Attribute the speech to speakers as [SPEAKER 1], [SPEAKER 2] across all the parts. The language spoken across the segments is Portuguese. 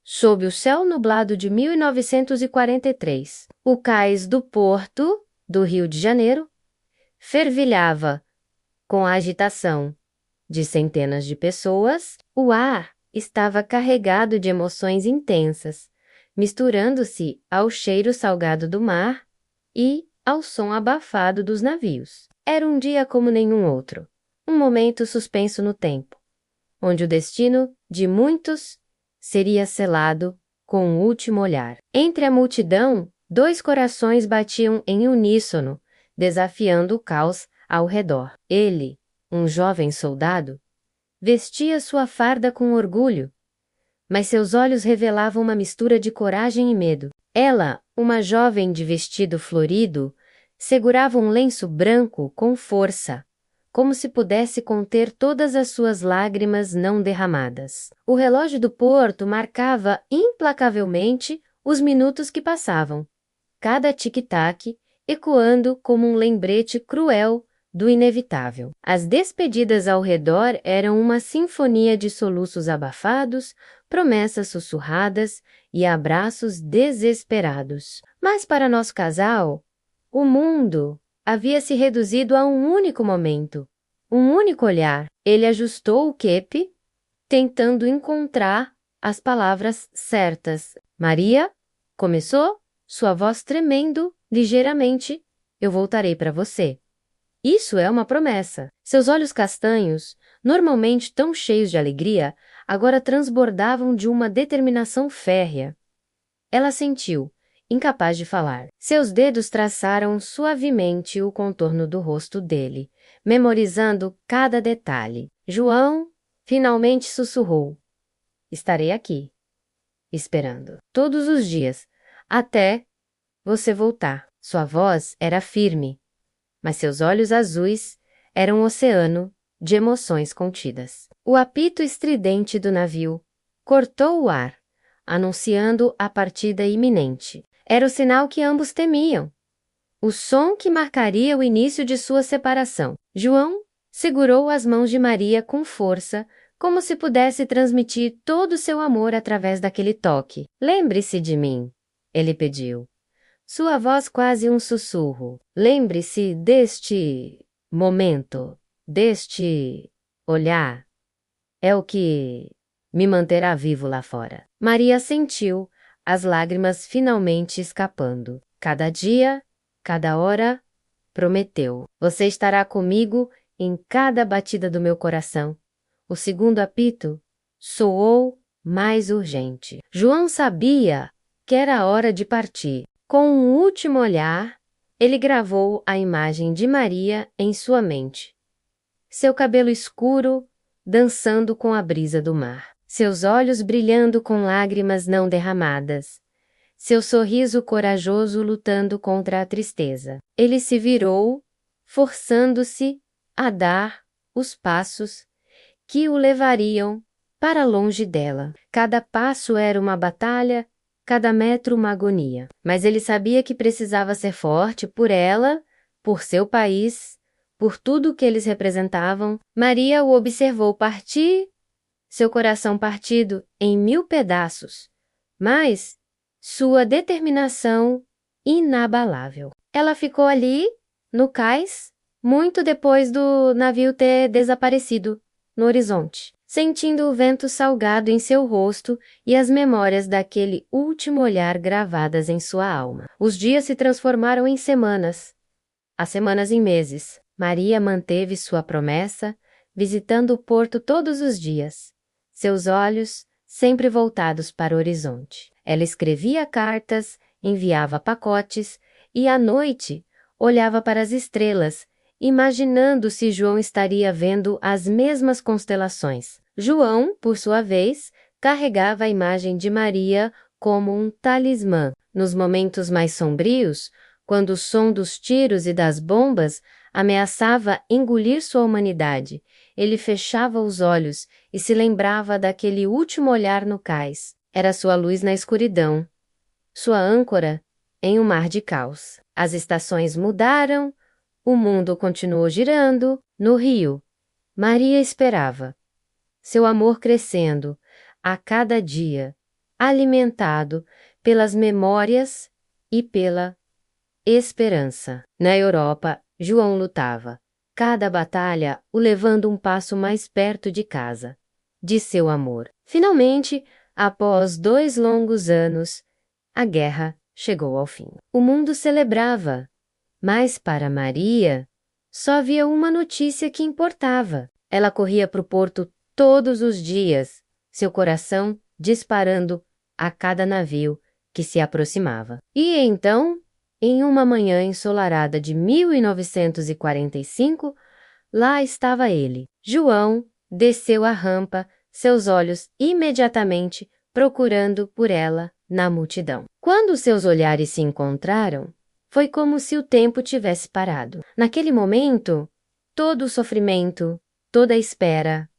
[SPEAKER 1] sob o céu nublado de 1943. O cais do porto do Rio de Janeiro fervilhava com a agitação de centenas de pessoas. O ar estava carregado de emoções intensas, misturando-se ao cheiro salgado do mar e ao som abafado dos navios. Era um dia como nenhum outro, um momento suspenso no tempo, onde o destino de muitos seria selado com o último olhar. Entre a multidão, dois corações batiam em uníssono, desafiando o caos ao redor. Ele, um jovem soldado, vestia sua farda com orgulho, mas seus olhos revelavam uma mistura de coragem e medo. Ela, uma jovem de vestido florido, segurava um lenço branco com força, como se pudesse conter todas as suas lágrimas não derramadas. O relógio do porto marcava implacavelmente os minutos que passavam, cada tic-tac ecoando como um lembrete cruel do inevitável. As despedidas ao redor eram uma sinfonia de soluços abafados, promessas sussurradas e abraços desesperados. Mas para nosso casal, o mundo havia se reduzido a um único momento, um único olhar. Ele ajustou o quepe, tentando encontrar as palavras certas. Maria, começou, sua voz tremendo ligeiramente. Eu voltarei para você. Isso é uma promessa. Seus olhos castanhos, normalmente tão cheios de alegria, agora transbordavam de uma determinação férrea. Ela sentiu, incapaz de falar. Seus dedos traçaram suavemente o contorno do rosto dele, memorizando cada detalhe. João finalmente sussurrou: estarei aqui, esperando, todos os dias, até você voltar. Sua voz era firme, mas seus olhos azuis eram um oceano de emoções contidas. O apito estridente do navio cortou o ar, anunciando a partida iminente. Era o sinal que ambos temiam, o som que marcaria o início de sua separação. João segurou as mãos de Maria com força, como se pudesse transmitir todo o seu amor através daquele toque. Lembre-se de mim, ele pediu. Sua voz quase um sussurro. Lembre-se deste momento, deste olhar. É o que me manterá vivo lá fora. Maria sentiu as lágrimas finalmente escapando. Cada dia, cada hora, prometeu. Você estará comigo em cada batida do meu coração. O segundo apito soou mais urgente. João sabia que era hora de partir. Com um último olhar, ele gravou a imagem de Maria em sua mente. Seu cabelo escuro dançando com a brisa do mar. Seus olhos brilhando com lágrimas não derramadas. Seu sorriso corajoso lutando contra a tristeza. Ele se virou, forçando-se a dar os passos que o levariam para longe dela. Cada passo era uma batalha, cada metro uma agonia. Mas ele sabia que precisava ser forte por ela, por seu país, por tudo o que eles representavam. Maria o observou partir, seu coração partido em 1000 pedaços, mas sua determinação inabalável. Ela ficou ali, no cais, muito depois do navio ter desaparecido no horizonte, sentindo o vento salgado em seu rosto e as memórias daquele último olhar gravadas em sua alma. Os dias se transformaram em semanas, as semanas em meses. Maria manteve sua promessa, visitando o porto todos os dias, seus olhos sempre voltados para o horizonte. Ela escrevia cartas, enviava pacotes e, à noite, olhava para as estrelas, imaginando se João estaria vendo as mesmas constelações. João, por sua vez, carregava a imagem de Maria como um talismã. Nos momentos mais sombrios, quando o som dos tiros e das bombas ameaçava engolir sua humanidade, ele fechava os olhos e se lembrava daquele último olhar no cais. Era sua luz na escuridão, sua âncora em um mar de caos. As estações mudaram, o mundo continuou girando. No rio, Maria esperava, seu amor crescendo a cada dia, alimentado pelas memórias e pela esperança. Na Europa, João lutava, cada batalha o levando um passo mais perto de casa, de seu amor. Finalmente, após 2 longos anos, a guerra chegou ao fim. O mundo celebrava, mas para Maria, só havia uma notícia que importava. Ela corria para o porto todos os dias, seu coração disparando a cada navio que se aproximava. E então, em uma manhã ensolarada de 1945, lá estava ele. João desceu a rampa, seus olhos imediatamente procurando por ela na multidão. Quando seus olhares se encontraram, foi como se o tempo tivesse parado. Naquele momento, todo o sofrimento, toda a espera,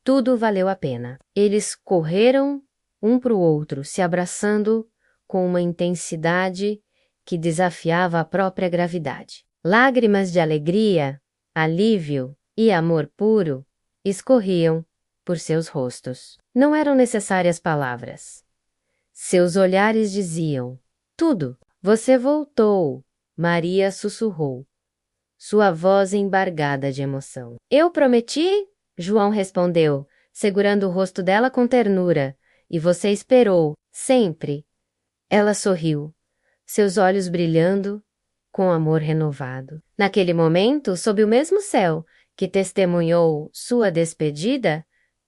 [SPEAKER 1] tudo valeu a pena. Eles correram um para o outro, se abraçando com uma intensidade que desafiava a própria gravidade. Lágrimas de alegria, alívio e amor puro escorriam por seus rostos. Não eram necessárias palavras. Seus olhares diziam: tudo. Você voltou, Maria sussurrou, sua voz embargada de emoção. Eu prometi, João respondeu, segurando o rosto dela com ternura. E você esperou, sempre. Ela sorriu, seus olhos brilhando com amor renovado. Naquele momento, sob o mesmo céu que testemunhou sua despedida,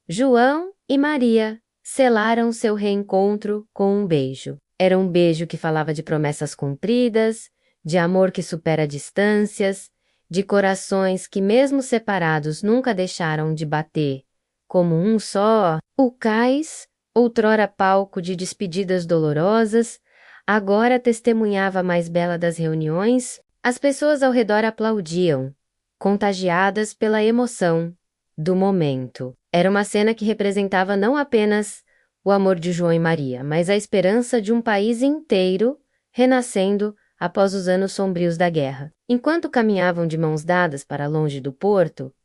[SPEAKER 1] João e Maria selaram seu reencontro com um beijo. Era um beijo que falava de promessas cumpridas, de amor que supera distâncias, de corações que mesmo separados nunca deixaram de bater como um só. O cais, outrora palco de despedidas dolorosas, agora testemunhava a mais bela das reuniões. As pessoas ao redor aplaudiam, contagiadas pela emoção do momento. Era uma cena que representava não apenas o amor de João e Maria, mas a esperança de um país inteiro renascendo após os anos sombrios da guerra. Enquanto caminhavam de mãos dadas para longe do porto,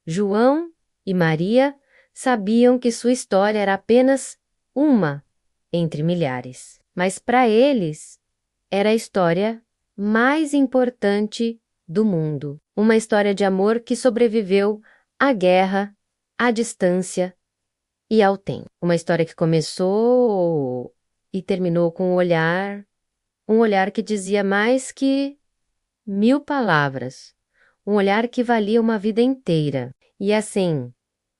[SPEAKER 1] João e Maria sabiam que sua história era apenas uma entre milhares. Mas para eles, era a história mais importante do mundo. Uma história de amor que sobreviveu à guerra, à distância e ao tempo. Uma história que começou e terminou com um olhar que dizia mais que 1000 palavras, um olhar que valia uma vida inteira. E assim,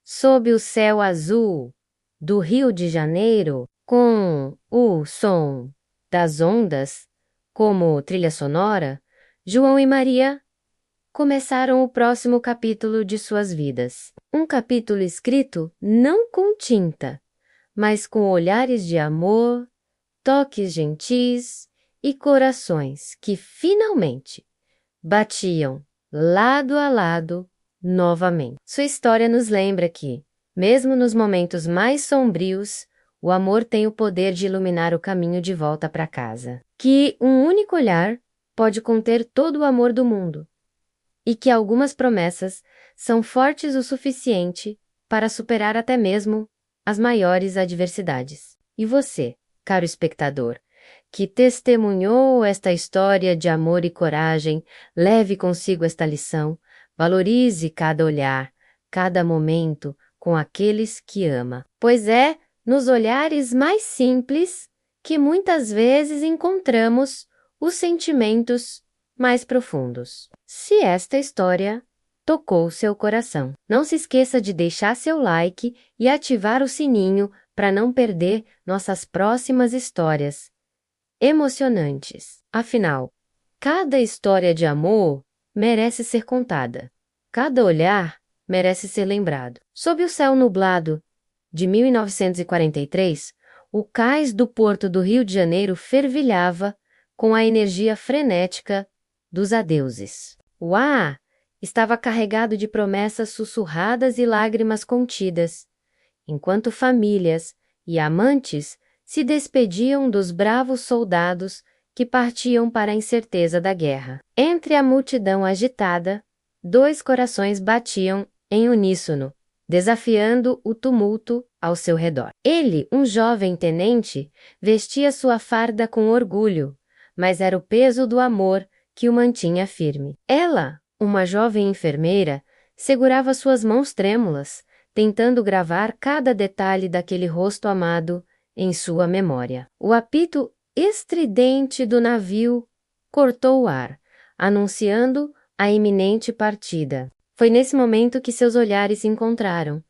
[SPEAKER 1] sob o céu azul do Rio de Janeiro, com o som das ondas como trilha sonora, João e Maria começaram o próximo capítulo de suas vidas. Um capítulo escrito não com tinta, mas com olhares de amor, toques gentis e corações que finalmente batiam lado a lado novamente. Sua história nos lembra que, mesmo nos momentos mais sombrios, o amor tem o poder de iluminar o caminho de volta para casa. Que um único olhar pode conter todo o amor do mundo. E que algumas promessas são fortes o suficiente para superar até mesmo as maiores adversidades. E você, caro espectador, que testemunhou esta história de amor e coragem, leve consigo esta lição, valorize cada olhar, cada momento com aqueles que ama. Pois é nos olhares mais simples que muitas vezes encontramos os sentimentos mais profundos. Se esta história tocou seu coração, não se esqueça de deixar seu like e ativar o sininho para não perder nossas próximas histórias emocionantes. Afinal, cada história de amor merece ser contada. Cada olhar merece ser lembrado. Sob o céu nublado de 1943, o cais do porto do Rio de Janeiro fervilhava com a energia frenética dos adeuses. O ar estava carregado de promessas sussurradas e lágrimas contidas, enquanto famílias e amantes se despediam dos bravos soldados que partiam para a incerteza da guerra. Entre a multidão agitada, 2 corações batiam em uníssono, desafiando o tumulto ao seu redor. Ele, um jovem tenente, vestia sua farda com orgulho, mas era o peso do amor que o mantinha firme. Ela, uma jovem enfermeira, segurava suas mãos trêmulas, tentando gravar cada detalhe daquele rosto amado em sua memória. O apito estridente do navio cortou o ar, anunciando a iminente partida. Foi nesse momento que seus olhares se encontraram,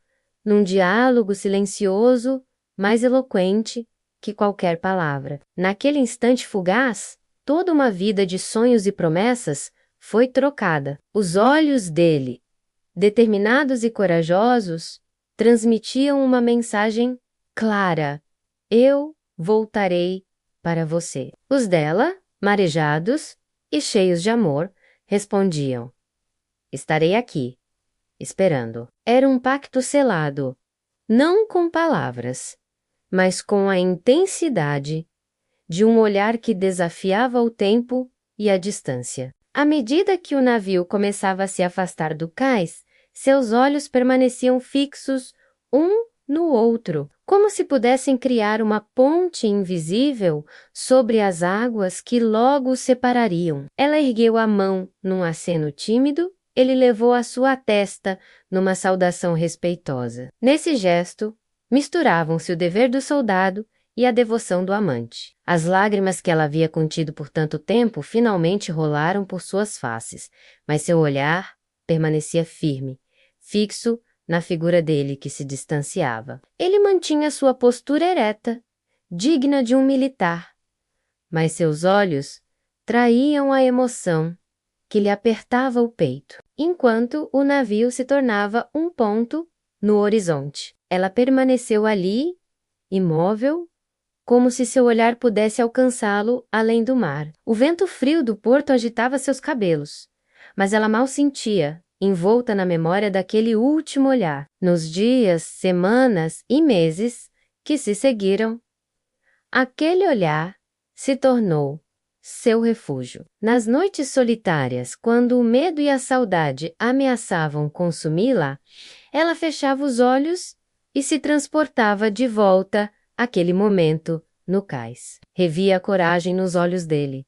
[SPEAKER 1] num diálogo silencioso, mais eloquente que qualquer palavra. Naquele instante fugaz, toda uma vida de sonhos e promessas foi trocada. Os olhos dele, determinados e corajosos, transmitiam uma mensagem clara: eu voltarei para você. Os dela, marejados e cheios de amor, respondiam: estarei aqui, esperando. Era um pacto selado, não com palavras, mas com a intensidade de um olhar que desafiava o tempo e a distância. À medida que o navio começava a se afastar do cais, seus olhos permaneciam fixos um no outro, como se pudessem criar uma ponte invisível sobre as águas que logo os separariam. Ela ergueu a mão num aceno tímido, ele levou a sua testa numa saudação respeitosa. Nesse gesto, misturavam-se o dever do soldado e a devoção do amante. As lágrimas que ela havia contido por tanto tempo finalmente rolaram por suas faces, mas seu olhar permanecia firme, fixo na figura dele que se distanciava. Ele mantinha sua postura ereta, digna de um militar, mas seus olhos traíam a emoção que lhe apertava o peito, enquanto o navio se tornava um ponto no horizonte. Ela permaneceu ali, imóvel, como se seu olhar pudesse alcançá-lo além do mar. O vento frio do porto agitava seus cabelos, mas ela mal sentia, envolta na memória daquele último olhar. Nos dias, semanas e meses que se seguiram, aquele olhar se tornou seu refúgio. Nas noites solitárias, quando o medo e a saudade ameaçavam consumi-la, ela fechava os olhos e se transportava de volta àquele momento no cais. Revia a coragem nos olhos dele.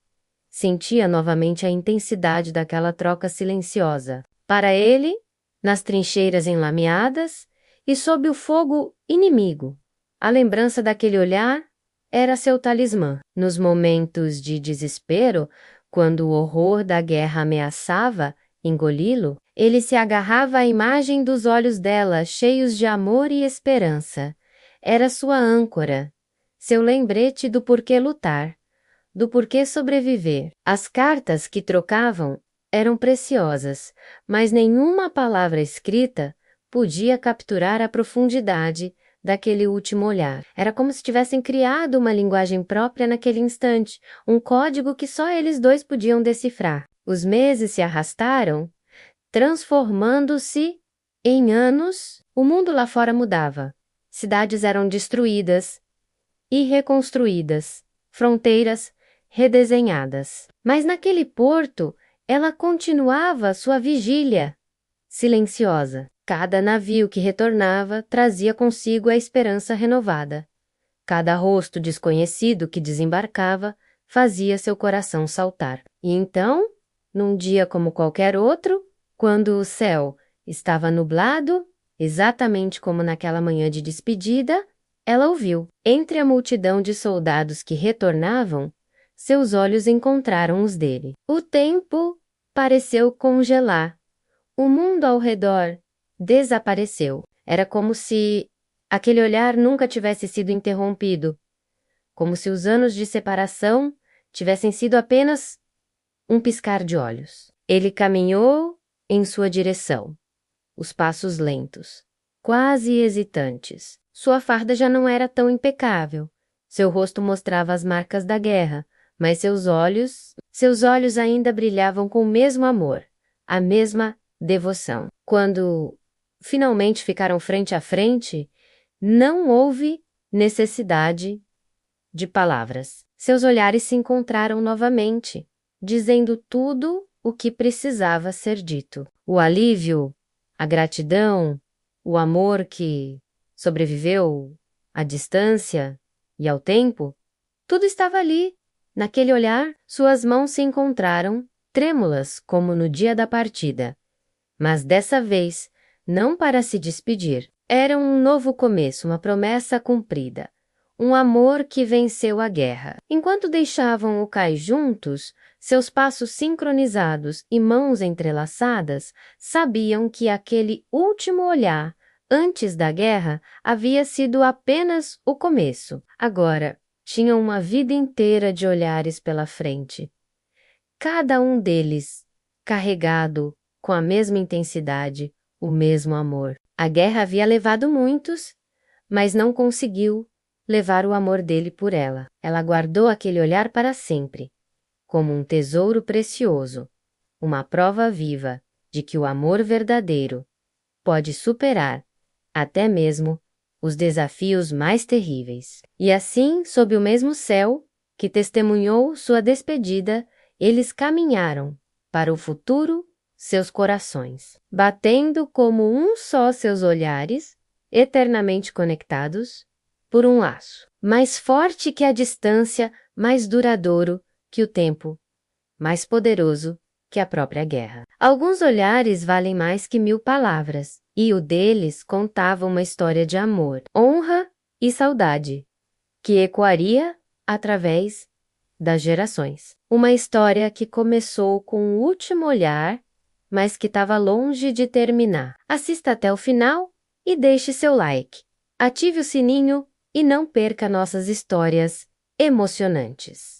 [SPEAKER 1] Sentia novamente a intensidade daquela troca silenciosa. Para ele, nas trincheiras enlameadas e sob o fogo inimigo, a lembrança daquele olhar era seu talismã. Nos momentos de desespero, quando o horror da guerra ameaçava engoli-lo, ele se agarrava à imagem dos olhos dela, cheios de amor e esperança. Era sua âncora, seu lembrete do porquê lutar, do porquê sobreviver. As cartas que trocavam eram preciosas, mas nenhuma palavra escrita podia capturar a profundidade daquele último olhar. Era como se tivessem criado uma linguagem própria naquele instante, um código que só eles dois podiam decifrar. Os meses se arrastaram, transformando-se em anos. O mundo lá fora mudava. Cidades eram destruídas e reconstruídas, fronteiras redesenhadas. Mas naquele porto, ela continuava sua vigília, silenciosa. Cada navio que retornava trazia consigo a esperança renovada. Cada rosto desconhecido que desembarcava fazia seu coração saltar. E então, num dia como qualquer outro, quando o céu estava nublado, exatamente como naquela manhã de despedida, ela ouviu. Entre a multidão de soldados que retornavam, seus olhos encontraram os dele. O tempo pareceu congelar. O mundo ao redor desapareceu. Era como se aquele olhar nunca tivesse sido interrompido, como se os anos de separação tivessem sido apenas um piscar de olhos. Ele caminhou em sua direção, os passos lentos, quase hesitantes. Sua farda já não era tão impecável. Seu rosto mostrava as marcas da guerra, mas seus olhos ainda brilhavam com o mesmo amor, a mesma devoção. Quando finalmente ficaram frente a frente, não houve necessidade de palavras. Seus olhares se encontraram novamente, dizendo tudo o que precisava ser dito. O alívio, a gratidão, O amor que sobreviveu à distância e ao tempo, tudo estava ali, naquele olhar. Suas mãos se encontraram, trêmulas como no dia da partida. Mas dessa vez, não para se despedir. Era um novo começo, uma promessa cumprida. Um amor que venceu a guerra. Enquanto deixavam o cais juntos, seus passos sincronizados e mãos entrelaçadas, sabiam que aquele último olhar, antes da guerra, havia sido apenas o começo. Agora, tinham uma vida inteira de olhares pela frente. Cada um deles carregado com a mesma intensidade, o mesmo amor. A guerra havia levado muitos, mas não conseguiu levar o amor dele por ela. Ela guardou aquele olhar para sempre, como um tesouro precioso, uma prova viva de que o amor verdadeiro pode superar até mesmo os desafios mais terríveis. E assim, sob o mesmo céu que testemunhou sua despedida, eles caminharam para o futuro, seus corações, batendo como um só seus olhares, eternamente conectados por um laço, mais forte que a distância, mais duradouro que o tempo, mais poderoso que a própria guerra. Alguns olhares valem mais que 1000 palavras, e o deles contava uma história de amor, honra e saudade, que ecoaria através das gerações. Uma história que começou com o último olhar, mas que estava longe de terminar. Assista até o final e deixe seu like. Ative o sininho e não perca nossas histórias emocionantes.